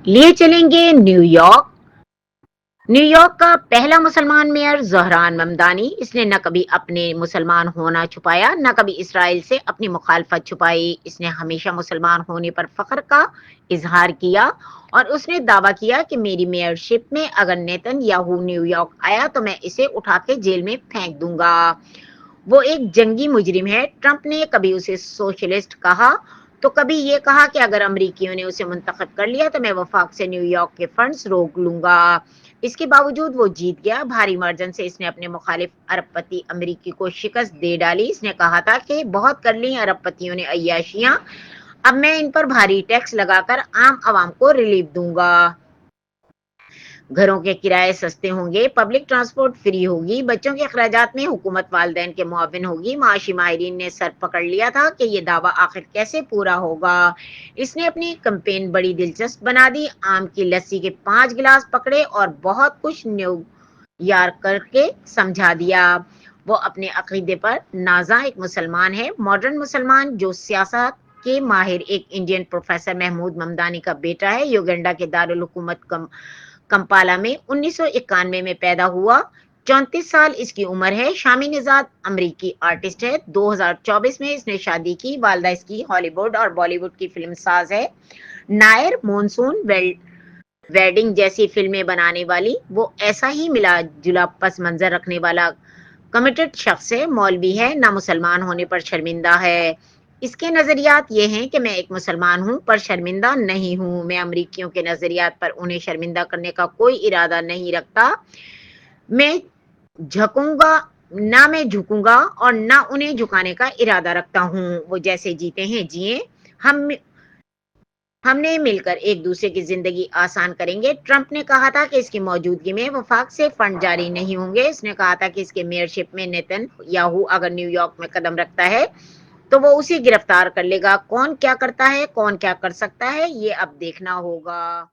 लिए चलेंगे New York. New York का पहला मुसलमान मेयर ज़हरान ममदानी। इसने न कभी अपने मुसलमान होना छुपाया, न कभी इसराइल से अपनी मुखालफत छुपाई। इसने हमेशा मुसलमान होने पर फख्र का इजहार किया और उसने दावा किया कि मेरी मेयरशिप में अगर नेतन्याहू न्यूयॉर्क आया तो मैं इसे उठा के जेल में फेंक दूंगा। वो एक जंगी मुजरिम है। ट्रंप ने कभी उसे सोशलिस्ट कहा तो कभी ये कहा कि अगर अमरीकियों ने उसे मुंतखब कर लिया तो मैं वफाक से न्यूयॉर्क के फंड्स रोक लूंगा। इसके बावजूद वो जीत गया। भारी मार्जिन से इसने अपने मुखालिफ अरबपति अमरीकी को शिकस्त दे डाली। इसने कहा था कि बहुत कर ली अरबपतियों ने अय्याशियां, अब मैं इन पर भारी टैक्स लगाकर आम आवाम को रिलीफ दूंगा। घरों के किराए सस्ते होंगे, पब्लिक ट्रांसपोर्ट फ्री होगी, बच्चों के अखराजात में हुकूमत वालदैन के मुआविन होगी। माशी माहिरीन ने सर पकड़ लिया था कि ये दावा आखिर कैसे पूरा होगा। इसने अपनी कैंपेन बड़ी दिलचस्प बना दी। आम की लस्सी के 5 गिलास पकड़े और बहुत कुछ न्यू यार करके समझा दिया। वो अपने अकीदे पर नाजा एक मुसलमान है, मॉडर्न मुसलमान जो सियासत के माहिर एक इंडियन प्रोफेसर महमूद ममदानी का बेटा है। युगांडा के दारुल हुकूमत कंपाला में 1991 में पैदा हुआ। 34 साल इसकी उम्र है। शामी निजात अमरीकी आर्टिस्ट है। 2024 में इसने शादी की। वालदा इसकी हॉलीवुड और बॉलीवुड की फिल्म साज है। नायर मॉनसून वेडिंग जैसी फिल्में बनाने वाली वो ऐसा ही मिला जुला पस मंजर रखने वाला कमिटेड शख्स है। मौलवी है, ना मुसलमान होने पर शर्मिंदा है। इसके नजरियात ये हैं कि मैं एक मुसलमान हूं पर शर्मिंदा नहीं हूं। मैं अमरीकियों के नजरियात पर उन्हें शर्मिंदा करने का कोई इरादा नहीं रखता। मैं झुकूंगा ना, मैं झुकूंगा और ना उन्हें झुकाने का इरादा रखता हूं। वो जैसे जीते हैं जिए, हम हमने मिलकर एक दूसरे की जिंदगी आसान करेंगे। ट्रंप ने कहा था कि इसकी मौजूदगी में वफाक से फंड जारी नहीं होंगे। इसने कहा था कि इसके मेयरशिप में नेतन्याहू अगर न्यूयॉर्क में कदम रखता है तो वो उसे गिरफ्तार कर लेगा। कौन क्या करता है, कौन क्या कर सकता है, ये अब देखना होगा।